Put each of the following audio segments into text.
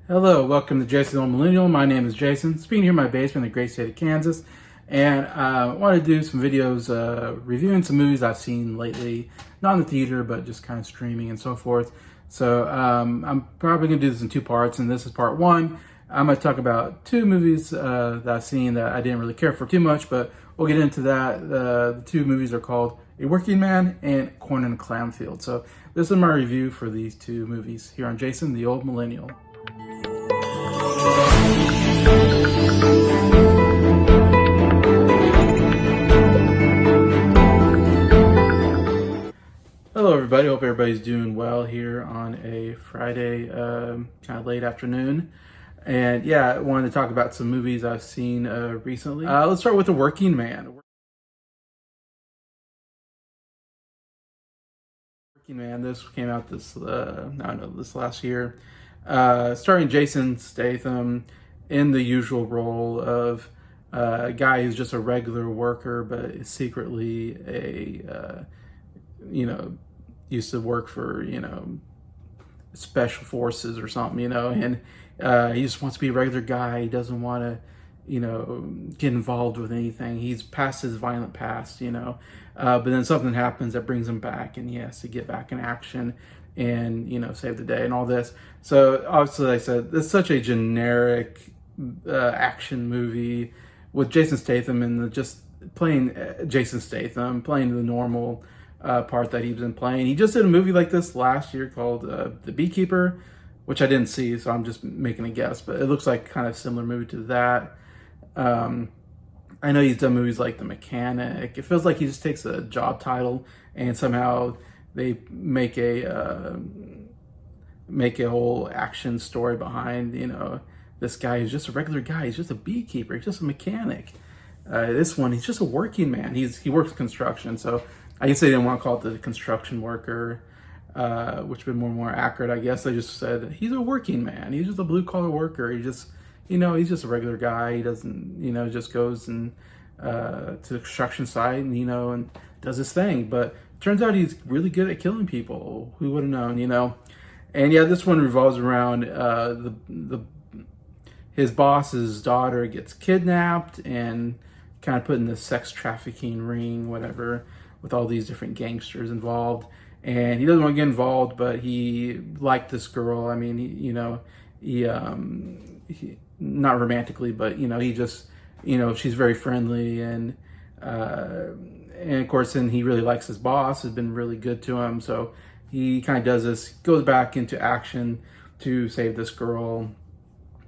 Hello, welcome to Jason the Old Millennial. My name is Jason, speaking here in my basement in the great state of Kansas. And I want to do some videos reviewing some movies I've seen lately, not in the theater, but just kind of streaming and so forth. So I'm probably going to do this in two parts, and this is part one. I'm going to talk about two movies that I've seen that I didn't really care for too much, but we'll get into that. The two movies are called A Working Man and Cornfield. So this is my review for these two movies here on Jason the Old Millennial. Hello everybody, hope everybody's doing well here on a Friday, kind of late afternoon. And yeah, I wanted to talk about some movies I've seen recently. Let's start with The Working Man. Working Man, this came out this last year. Starring Jason Statham in the usual role of a guy who's just a regular worker, but is secretly a, used to work for, special forces or something, and he just wants to be a regular guy. He doesn't want to, get involved with anything. He's past his violent past, but then something happens that brings him back, and he has to get back in action and, save the day and all this. So obviously, like I said, it's such a generic action movie with Jason Statham and just playing Jason Statham, playing the normal part that he's been playing. He just did a movie like this last year called The Beekeeper, which I didn't see, so I'm just making a guess, but it looks like kind of a similar movie to that. I know he's done movies like The Mechanic. It feels like he just takes a job title and somehow they make a whole action story behind, this guy who's just a regular guy. He's just a beekeeper. He's just a mechanic. This one, he's just a working man. He works construction, so I guess they didn't want to call it the construction worker, which would be more accurate, I guess. They just said he's a working man. He's just a blue collar worker. He just, he's just a regular guy. He doesn't, just goes and to the construction site and and does his thing. But turns out he's really good at killing people. Who would have known, And yeah, this one revolves around his boss's daughter gets kidnapped and kind of put in this sex trafficking ring, whatever, with all these different gangsters involved. And he doesn't want to get involved, but he liked this girl. I mean, he not romantically, but he just, she's very friendly, and of course, then he really likes his boss, has been really good to him. So he kind of does this, goes back into action to save this girl,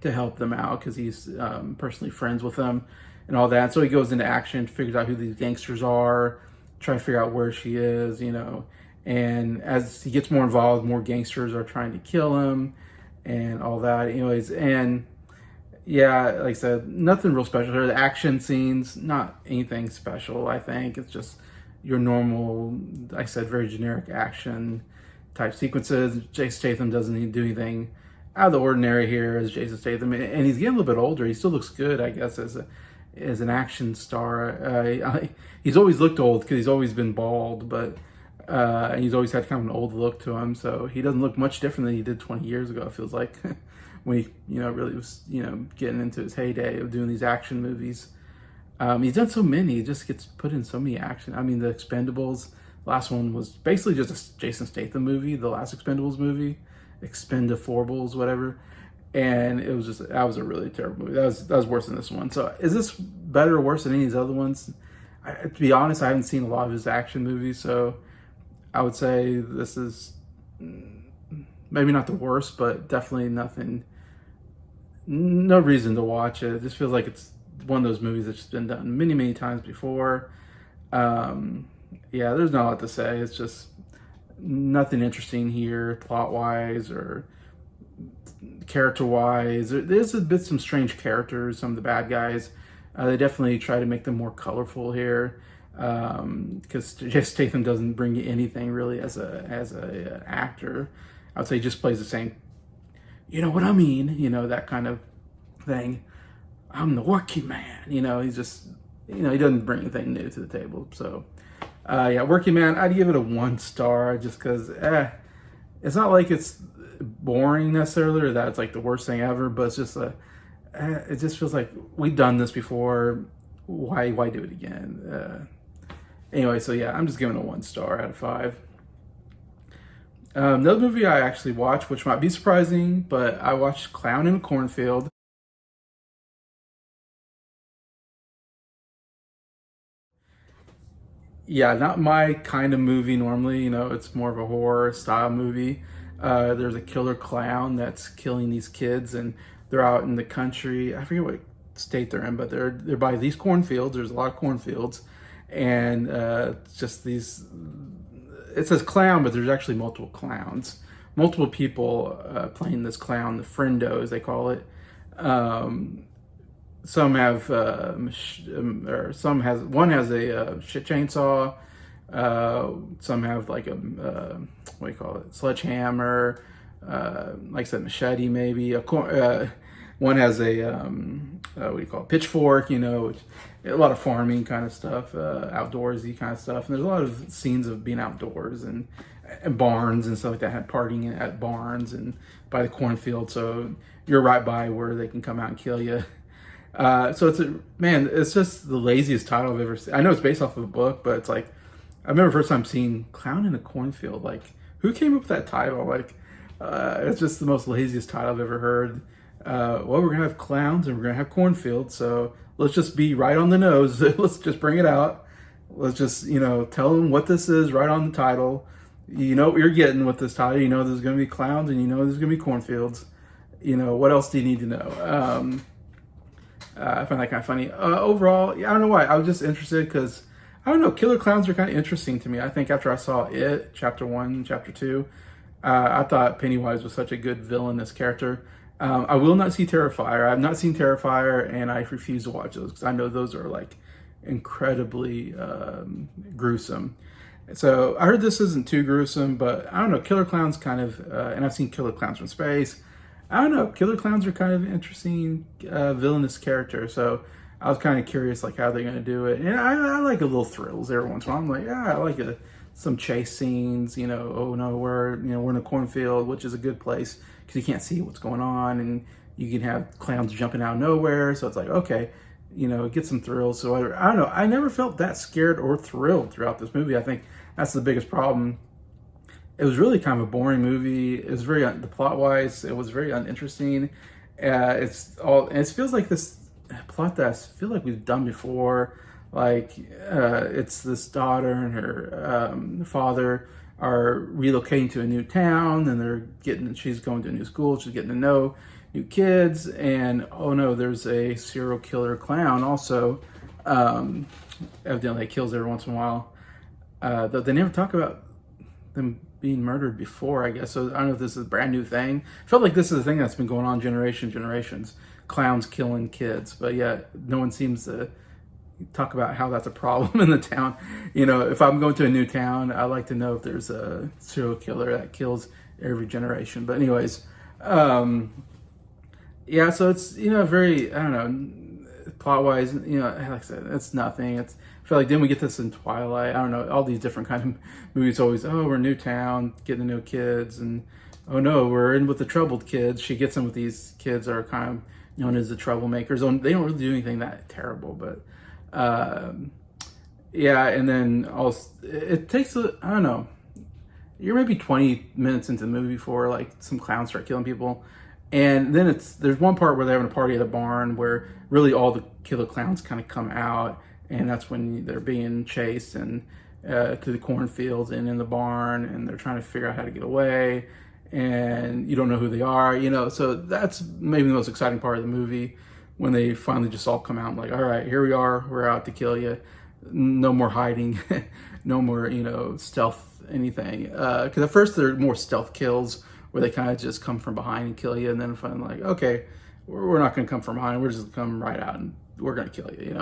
to help them out because he's personally friends with them and all that. So he goes into action, figures out who these gangsters are, trying to figure out where she is, and as he gets more involved, more gangsters are trying to kill him and all that. Anyways, and yeah, like I said, nothing real special here. The action scenes, not anything special, I think. It's just your normal, like I said, very generic action type sequences. Jason Statham doesn't need to do anything out of the ordinary here as Jason Statham, and he's getting a little bit older. He still looks good, I guess, as an action star. He's always looked old because he's always been bald, but and he's always had kind of an old look to him. So he doesn't look much different than he did 20 years ago. It feels like when he, really was, getting into his heyday of doing these action movies. He's done so many. He just gets put in so many action. I mean, The Expendables. The last one was basically just a Jason Statham movie. The last Expendables movie, Expendaforbles, whatever. And it was just, that was a really terrible movie. That was worse than this one. So is this better or worse than any of these other ones? To be honest, I haven't seen a lot of his action movies, so I would say this is maybe not the worst, but definitely no reason to watch it. It just feels like it's one of those movies that's just been done many, many times before. Yeah, there's not a lot to say. It's just nothing interesting here, plot-wise or character-wise. There's some strange characters, some of the bad guys. They definitely try to make them more colorful here, because Jason Statham doesn't bring you anything really as a actor. I would say he just plays the same, you know what I mean, that kind of thing. I'm the working man, he's just, he doesn't bring anything new to the table. So Yeah, Working Man, I'd give it a 1 star just because, it's not like it's boring necessarily or that it's like the worst thing ever, but it's just it just feels like we've done this before. Why do it again? Anyway, so yeah, I'm just giving it a 1 star out of 5. Another movie I actually watched, which might be surprising, but I watched Clown in a Cornfield. Yeah, not my kind of movie normally. It's more of a horror style movie. There's a killer clown that's killing these kids, and they're out in the country. I forget what state they're in, but they're by these cornfields. There's a lot of cornfields, and just these. It says clown, but there's actually multiple clowns, multiple people playing this clown, the friendo as they call it. Some have, or some has one has a shit chainsaw. Some have like a what do you call it, sledgehammer. Like I said, machete maybe. One has a what do you call it, pitchfork. A lot of farming kind of stuff, outdoorsy kind of stuff. And there's a lot of scenes of being outdoors and barns and stuff like that. Had partying at barns and by the cornfield, so you're right by where they can come out and kill you. So it's just the laziest title I've ever seen. I know it's based off of a book, but it's like, I remember first time seeing Clown in a Cornfield. Like, who came up with that title? Like, it's just the most laziest title I've ever heard. Well, we're gonna have clowns and we're gonna have cornfields, so let's just be right on the nose. Let's just bring it out. Let's just, tell them what this is right on the title. You know what you're getting with this title. You know there's gonna be clowns and you know there's gonna be cornfields. What else do you need to know? I find that kind of funny. Overall, yeah, I don't know why. I was just interested because, I don't know, killer clowns are kind of interesting to me. I think after I saw It, Chapter 1, Chapter 2, I thought Pennywise was such a good villainous character. I will not see Terrifier. I have not seen Terrifier, and I refuse to watch those because I know those are like incredibly gruesome. So I heard this isn't too gruesome, but I don't know. Killer Clowns kind of, and I've seen Killer Clowns from Space. I don't know. Killer Clowns are kind of an interesting villainous character. So I was kind of curious, like, how they're going to do it. And I like a little thrills every once in a while. I'm like, yeah, I like some chase scenes. Oh no, we're in a cornfield, which is a good place because you can't see what's going on, and you can have clowns jumping out of nowhere. So it's like, okay, get some thrills. So I don't know. I never felt that scared or thrilled throughout this movie. I think that's the biggest problem. It was really kind of a boring movie. It was very, the plot wise, it was very uninteresting. It feels like this plot that I feel like we've done before. Like, it's this daughter and her father are relocating to a new town, and she's going to a new school. She's getting to know new kids, and oh no, there's a serial killer clown also. Evidently, kills every once in a while. Though they never talk about them being murdered before, I guess. So I don't know if this is a brand new thing. I felt like this is a thing that's been going on generations. Clowns killing kids. But yeah, no one seems to talk about how that's a problem in the town. If I'm going to a new town, I like to know if there's a serial killer that kills every generation. But anyways, yeah, so it's, very, I don't know, plot-wise, like I said, it's nothing. I feel like, didn't we get this in Twilight? I don't know, all these different kind of movies always, oh, we're a new town, getting to know kids, and oh no, we're in with the troubled kids. She gets in with these kids that are kind of known as the troublemakers. They don't really do anything that terrible, but yeah, and then also, it takes, I don't know, you're maybe 20 minutes into the movie before like some clowns start killing people. And then there's one part where they're having a party at a barn where really all the killer clowns kind of come out, and that's when they're being chased and to the cornfields and in the barn, and they're trying to figure out how to get away, and you don't know who they are, so that's maybe the most exciting part of the movie, when they finally just all come out and like, all right, here we are, we're out to kill you. No more hiding, no more, stealth anything. Because at first they're more stealth kills where they kind of just come from behind and kill you, and then finally like, okay, we're not going to come from behind, we're just going to come right out and we're going to kill you,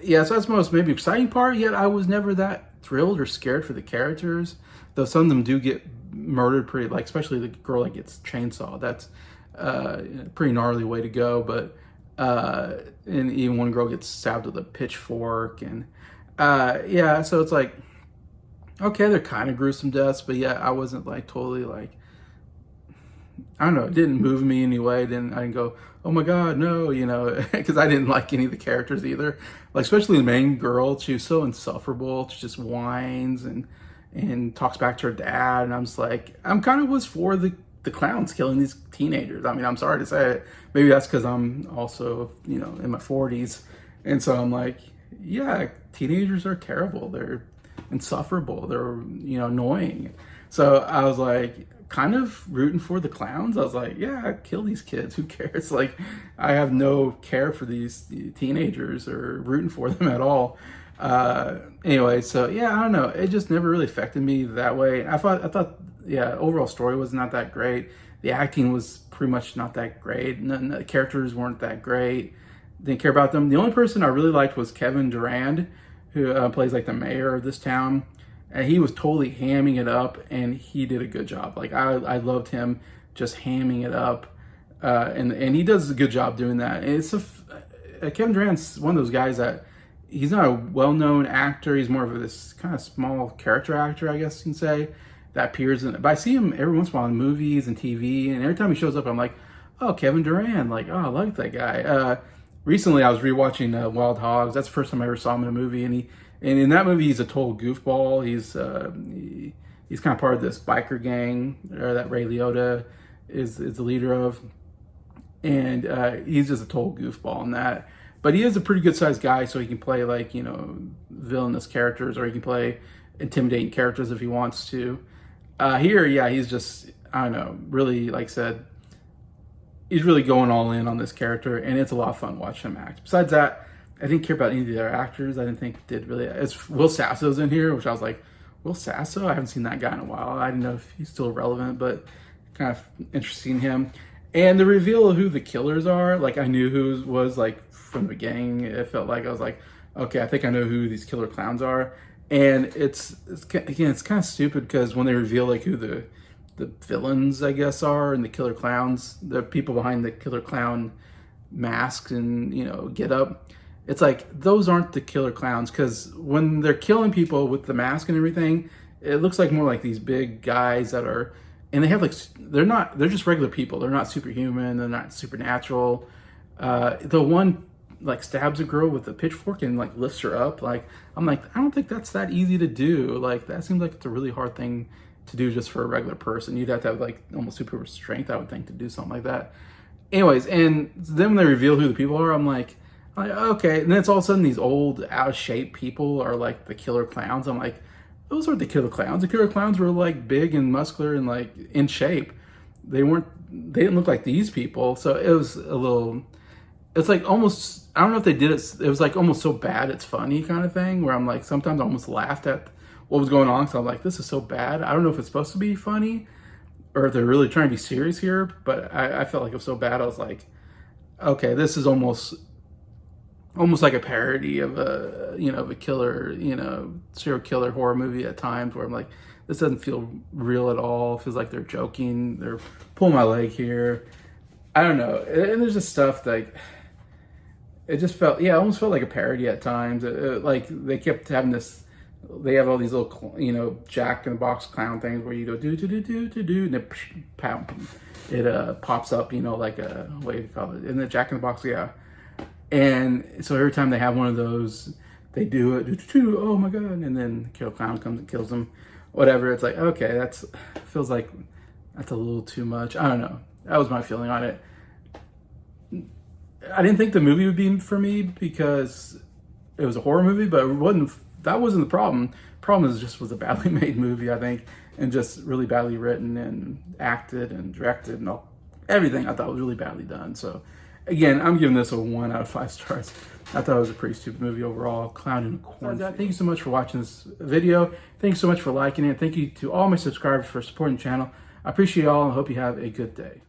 Yeah, so that's the most maybe exciting part, yet I was never that thrilled or scared for the characters, though some of them do get murdered pretty, like especially the girl that gets chainsawed. That's a pretty gnarly way to go, but and even one girl gets stabbed with a pitchfork, and Yeah, so it's like, okay, they're kind of gruesome deaths, but yeah, I wasn't like totally like, I don't know, it didn't move me anyway. I didn't go, oh my God, no, you know, because I didn't like any of the characters either. Like, especially the main girl, she was so insufferable. She just whines and talks back to her dad. And I'm just like, I'm kind of was for the clowns killing these teenagers. I mean, I'm sorry to say it. Maybe that's because I'm also, you know, in my 40s. And so I'm like, yeah, teenagers are terrible. They're insufferable. They're, you know, annoying. So I was like, kind of rooting for the clowns. I was like, yeah, kill these kids. Who cares? Like, I have no care for these teenagers or rooting for them at all. Anyway, so yeah, I don't know. It just never really affected me that way. I thought, yeah, overall story was not that great. The acting was pretty much not that great. The characters weren't that great. Didn't care about them. The only person I really liked was Kevin Durand, who plays like the mayor of this town. And he was totally hamming it up, and he did a good job. Like, I loved him just hamming it up, and he does a good job doing that. And it's Kevin Durant's one of those guys that he's not a well-known actor. He's more of this kind of small character actor, I guess you can say, that appears in. But I see him every once in a while in movies and TV, and every time he shows up, I'm like, oh, Kevin Durant. Like, oh, I like that guy. Recently, I was rewatching Wild Hogs. That's the first time I ever saw him in a movie, and in that movie, he's a total goofball. He's kind of part of this biker gang that Ray Liotta is the leader of, and he's just a total goofball in that. But he is a pretty good sized guy, so he can play like, you know, villainous characters, or he can play intimidating characters if he wants to. Here, yeah, he's just, I don't know, really, like I said, he's really going all in on this character, and it's a lot of fun watching him act. Besides that, I didn't care about any of the other actors. I didn't think did really. It's Will Sasso's in here, which I was like, Will Sasso? I haven't seen that guy in a while. I didn't know if he's still relevant, but kind of interesting him. And the reveal of who the killers are, like, I knew who was, like, from the beginning. It felt like I was like, okay, I think I know who these killer clowns are. And it's kind of stupid because when they reveal like who the villains, I guess, are, and the killer clowns, the people behind the killer clown masks and, you know, get up, it's like, those aren't the killer clowns, because when they're killing people with the mask and everything, it looks like more like these big guys that are, and they have like, they're just regular people. They're not superhuman. They're not supernatural. The one like stabs a girl with a pitchfork and like lifts her up. Like, I'm like, I don't think that's that easy to do. Like, that seems like it's a really hard thing to do just for a regular person. You'd have to have like almost super strength, I would think, to do something like that. Anyways, and then when they reveal who the people are, I'm like, okay. And then it's all of a sudden these old, out of shape people are like the killer clowns. I'm like, those aren't the killer clowns. The killer clowns were like big and muscular and like in shape. They didn't look like these people. So it was a little, it's like almost, I don't know if they did it. It was like almost so bad it's funny kind of thing, where I'm like, sometimes I almost laughed at what was going on. So I'm like, this is so bad. I don't know if it's supposed to be funny or if they're really trying to be serious here, but I felt like it was so bad. I was like, okay, this is almost like a parody of a killer, serial killer horror movie at times, where I'm like, this doesn't feel real at all. It feels like they're joking. They're pulling my leg here. I don't know. And there's just stuff like, it just felt, it almost felt like a parody at times. Like they kept having this, they have all these little, Jack in the Box clown things where you go do, and it pops up, like a, what do you call it? Isn't it Jack in the Box? Yeah. And so every time they have one of those, they do it, oh my God, and then Killer Clown comes and kills them, whatever. It's like, okay, feels like that's a little too much. I don't know. That was my feeling on it. I didn't think the movie would be for me because it was a horror movie, but that wasn't the problem. The problem was a badly made movie, I think, and just really badly written and acted and directed and everything I thought was really badly done. So again, I'm giving this a 1 out of 5 stars. I thought it was a pretty stupid movie overall. Clown in a Cornfield. Thank you so much for watching this video. Thank you so much for liking it. Thank you to all my subscribers for supporting the channel. I appreciate you all and hope you have a good day.